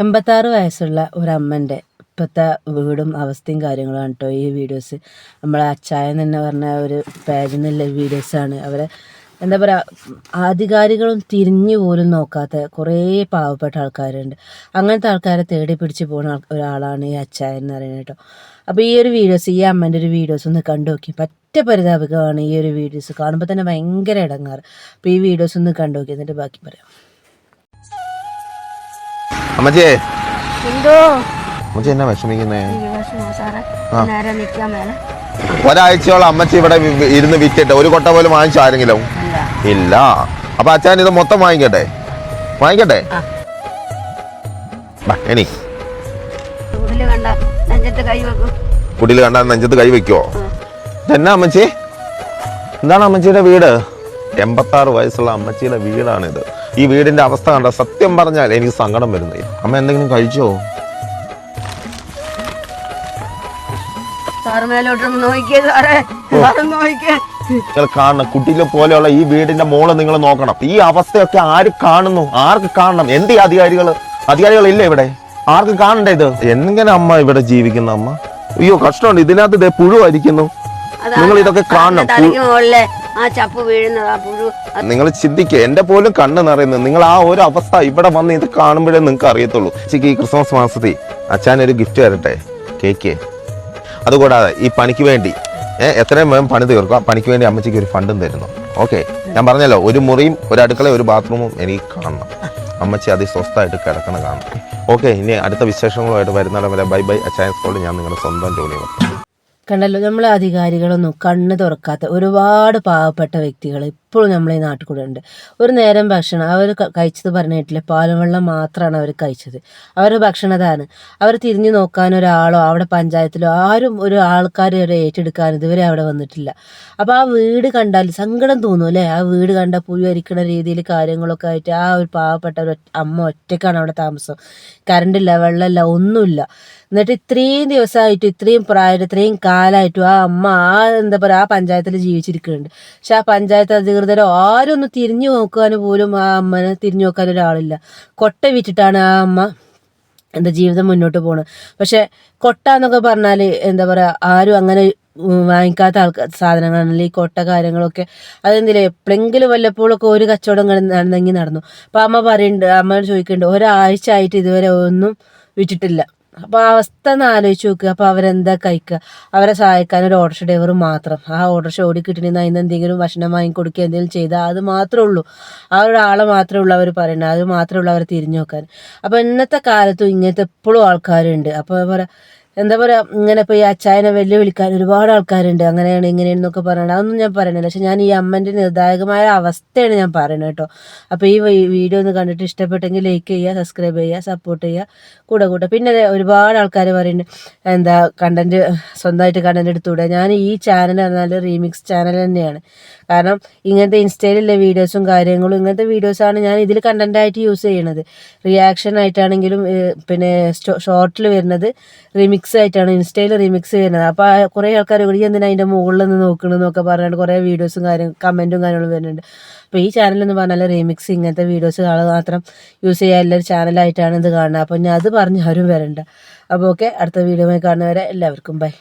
86 വയസ്സുള്ള ഒരമ്മൻ്റെ ഇപ്പോഴത്തെ വീടും അവസ്ഥയും കാര്യങ്ങളാണ് കേട്ടോ ഈ വീഡിയോസ്. നമ്മളെ അച്ചായൻ തന്നെ പറഞ്ഞ ഒരു പേജിൽ നിന്നുള്ള വീഡിയോസാണ്. അവരെ എന്താ പറയുക, അധികാരികളും തിരിഞ്ഞു പോലും നോക്കാത്ത കുറേ പാവപ്പെട്ട ആൾക്കാരുണ്ട്. അങ്ങനത്തെ ആൾക്കാരെ തേടി പിടിച്ച് പോകുന്ന ഒരാളാണ് ഈ അച്ചായൻ എന്ന് പറയുന്നത് കേട്ടോ. അപ്പോൾ ഈ ഒരു വീഡിയോസ്, ഈ അമ്മൻ്റെ ഒരു വീഡിയോസ് ഒന്ന് കണ്ടു നോക്കി. പറ്റ പരിതാപകമാണ് ഈ ഒരു വീഡിയോസ് കാണുമ്പോൾ തന്നെ ഭയങ്കര ഇടങ്ങാറ്. അപ്പോൾ ഈ വീഡിയോസ് ഒന്ന് കണ്ടു നോക്കി, എന്നിട്ട് ബാക്കി പറയാം. അമ്മച്ചേ, എന്തോ അമ്മച്ചി എന്നാ വിഷമിക്കുന്നേ? നേരെ നിൽക്കാൻ മേലെ ഒരാഴ്ചയോളം അമ്മച്ചി ഇവിടെ ഇരുന്ന് വിറ്റിട്ട് ഒരു കൊട്ട പോലും വാങ്ങിച്ചു ആരെങ്കിലും ഇല്ല. അപ്പൊ അച്ഛൻ ഇത് മൊത്തം വാങ്ങിക്കട്ടെ? എനി കുടില് കണ്ട നെഞ്ചത്ത് കൈ വെക്കുവോ? ഇതെന്നാ അമ്മച്ചി? എന്താണ് അമ്മച്ചിയുടെ വീട്? 86 വയസ്സുള്ള അമ്മച്ചിയുടെ വീടാണിത്. ഈ വീടിന്റെ അവസ്ഥ കണ്ട സത്യം പറഞ്ഞാൽ എനിക്ക് സങ്കടം വരുന്നത്. അമ്മ എന്തെങ്കിലും കഴിച്ചോ? നിങ്ങൾ കാണണം, കുട്ടിയിലെ പോലെയുള്ള ഈ വീടിന്റെ മോള് നിങ്ങൾ നോക്കണം. ഈ അവസ്ഥയൊക്കെ ആര് കാണുന്നു? ആർക്ക് കാണണം? എന്ത് അധികാരികളില്ല ഇവിടെ? ആർക്ക് കാണണ്ടേ ഇത്? എങ്ങനെ അമ്മ ഇവിടെ ജീവിക്കുന്ന അമ്മ? അയ്യോ കഷ്ടമുണ്ട്. ഇതിനകത്ത് പുഴു അരിക്കുന്നു. നിങ്ങൾ ഇതൊക്കെ കാണണം. നിങ്ങൾ ചിന്തിക്കുക, എന്റെ പോലും കണ്ണ് നിറയുന്നത്. നിങ്ങൾ ആ ഒരു അവസ്ഥ ഇവിടെ വന്ന് ഇത് കാണുമ്പോഴേ നിങ്ങൾക്ക് അറിയത്തുള്ളൂ. ഉച്ചയ്ക്ക് ഈ ക്രിസ്മസ് മാസത്തിൽ അച്ഛനൊരു ഗിഫ്റ്റ് തരട്ടെ, കേക്ക്. അതുകൂടാതെ ഈ പണിക്ക് വേണ്ടി എത്രയും വേഗം പണി തീർക്കുക. പണിക്ക് വേണ്ടി അമ്മച്ചിക്ക് ഒരു ഫണ്ടും തരുന്നു. ഓക്കെ, ഞാൻ പറഞ്ഞല്ലോ, ഒരു മുറിയും ഒരു അടുക്കളയും ഒരു ബാത്റൂമും എനിക്ക് കാണണം. അമ്മച്ചി അതിസ്വസ്ഥമായിട്ട് കിടക്കണം കാണണം. ഓക്കെ, ഇനി അടുത്ത വിശേഷങ്ങളുമായിട്ട് വരുന്നിടം വരെ ബൈ ബൈ. അച്ചായൻ സ്കൂളിൽ ഞാൻ നിങ്ങളുടെ സ്വന്തം ജോലി നോക്കാം. കണ്ടല്ലോ, നമ്മളെ അധികാരികളൊന്നും കണ്ണ് തുറക്കാത്ത ഒരുപാട് പാവപ്പെട്ട വ്യക്തികൾ ഇപ്പോഴും നമ്മളെ ഈ നാട്ടിൽ കൂടെ ഉണ്ട്. ഒരു നേരം ഭക്ഷണം അവർ കഴിച്ചത് പറഞ്ഞിട്ടില്ല, പാലും വെള്ളം മാത്രമാണ് അവർ കഴിച്ചത്. അവരുടെ ഭക്ഷണതാണ്. അവർ തിരിഞ്ഞു നോക്കാൻ ഒരാളോ അവിടെ പഞ്ചായത്തിലോ ആരും ഒരു ആൾക്കാരെ ഒരു ഏറ്റെടുക്കാൻ ഇതുവരെ അവിടെ വന്നിട്ടില്ല. അപ്പോൾ ആ വീട് കണ്ടാൽ സങ്കടം തോന്നും അല്ലേ? ആ വീട് കണ്ട പുഴു അരിക്കണ രീതിയിൽ കാര്യങ്ങളൊക്കെ ആയിട്ട് ആ ഒരു പാവപ്പെട്ട ഒരു അമ്മ ഒറ്റയ്ക്കാണ് അവിടെ താമസം. കറണ്ടില്ല, വെള്ളമില്ല, ഒന്നുമില്ല. എന്നിട്ട് ഇത്രയും ദിവസമായിട്ട്, ഇത്രയും പ്രായം, ഇത്രയും കാലമായിട്ടും ആ അമ്മ എന്താ പറയുക, ആ പഞ്ചായത്തിൽ ജീവിച്ചിരിക്കുന്നുണ്ട്. പക്ഷെ ആ പഞ്ചായത്ത് അധികൃതരോ ആരും ഒന്ന് തിരിഞ്ഞു നോക്കാൻ പോലും ആ അമ്മനെ തിരിഞ്ഞു നോക്കാൻ ഒരാളില്ല. കൊട്ട വിറ്റിട്ടാണ് ആ അമ്മ ജീവിതം മുന്നോട്ട് പോകുന്നത്. പക്ഷെ കൊട്ട എന്നൊക്കെ പറഞ്ഞാൽ എന്താ പറയുക, ആരും അങ്ങനെ വാങ്ങിക്കാത്ത സാധനങ്ങളാണല്ലോ ഈ കൊട്ട കാര്യങ്ങളൊക്കെ. അതെന്തില്ലേ, എപ്പോഴെങ്കിലും വല്ലപ്പോഴൊക്കെ ഒരു കച്ചവടം നടന്നെങ്കിൽ നടന്നു. അപ്പം അമ്മ ചോദിക്കുന്നുണ്ട്, ഒരാഴ്ച ആയിട്ട് ഇതുവരെ ഒന്നും വിറ്റിട്ടില്ല. അപ്പോൾ ആ അവസ്ഥ ഒന്ന് ആലോചിച്ച് നോക്കുക. അപ്പോൾ അവരെന്താ കഴിക്കുക? അവരെ സഹായിക്കാൻ ഒരു ഓട്ടോറിക്ഷ ഡ്രൈവർ മാത്രം. ആ ഓട്ടോറിക്ഷ ഓടി കിട്ടണമെങ്കിൽ അതിന് എന്തെങ്കിലും ഭക്ഷണം വാങ്ങിക്കൊടുക്കുക, എന്തെങ്കിലും ചെയ്താൽ അത് മാത്രമേ ഉള്ളൂ. ആ ഒരാളെ മാത്രമേ ഉള്ളൂ അവർ പറയുന്നത്, അത് മാത്രമേ ഉള്ളൂ അവർ തിരിഞ്ഞു നോക്കാൻ. അപ്പോൾ ഇന്നത്തെ കാലത്തും ഇങ്ങനത്തെ എപ്പോഴും ആൾക്കാരുണ്ട്. അപ്പോൾ എന്താ പറയുക, ഇങ്ങനെ ഇപ്പോൾ ഈ അച്ചായനെ വെല്ലുവിളിക്കാൻ ഒരുപാട് ആൾക്കാരുണ്ട്. അങ്ങനെയാണ് ഇങ്ങനെയാണെന്നൊക്കെ പറയണത്. അതൊന്നും ഞാൻ പറയുന്നില്ല. പക്ഷെ ഞാൻ ഈ അമ്മൻ്റെ നിർദായകമായ അവസ്ഥയാണ് ഞാൻ പറയുന്നത് കേട്ടോ. അപ്പോൾ ഈ വീഡിയോ ഒന്ന് കണ്ടിട്ട് ഇഷ്ടപ്പെട്ടെങ്കിൽ ലൈക്ക് ചെയ്യുക, സബ്സ്ക്രൈബ് ചെയ്യുക, സപ്പോർട്ട് ചെയ്യുക, കൂടെ. പിന്നെ ഒരുപാട് ആൾക്കാർ പറയുന്നുണ്ട്, എന്താ കണ്ടൻറ്റ് സ്വന്തമായിട്ട് കണ്ടൻറ്റ് എടുത്തുകൂടെ. ഞാൻ ഈ ചാനൽ പറഞ്ഞാൽ റീമിക്സ് ചാനൽ തന്നെയാണ്. കാരണം ഇങ്ങനത്തെ ഇൻസ്റ്റയിലുള്ള വീഡിയോസും കാര്യങ്ങളും, ഇങ്ങനത്തെ വീഡിയോസാണ് ഞാൻ ഇതിൽ കണ്ടൻറ്റായിട്ട് യൂസ് ചെയ്യണത്. റിയാക്ഷൻ ആയിട്ടാണെങ്കിലും പിന്നെ ഷോർട്ടിൽ വരുന്നത് റിമിക്സ് ആയിട്ടാണ്, ഇൻസ്റ്റയിൽ റിമിക്സ് വരുന്നത്. അപ്പോൾ കുറേ ആൾക്കാർ കൂടി എന്തിനാ അതിൻ്റെ മുകളിൽ നിന്ന് നോക്കണമെന്നൊക്കെ പറഞ്ഞിട്ട് കുറേ വീഡിയോസും കമൻറ്റും കാര്യങ്ങളും വരുന്നുണ്ട്. അപ്പോൾ ഈ ചാനലെന്ന് പറഞ്ഞാൽ റീമിക്സ് ഇങ്ങനത്തെ വീഡിയോസ് മാത്രം യൂസ് ചെയ്യാനുള്ള ഒരു ചാനലായിട്ടാണ് ഇത് കാണുന്നത്. അപ്പോൾ ഞാൻ അത് പറഞ്ഞ് ആരും വരണ്ട. അപ്പോൾ ഓക്കെ, അടുത്ത വീഡിയോയിൽ കാണുന്നവരെ എല്ലാവർക്കും ബൈ.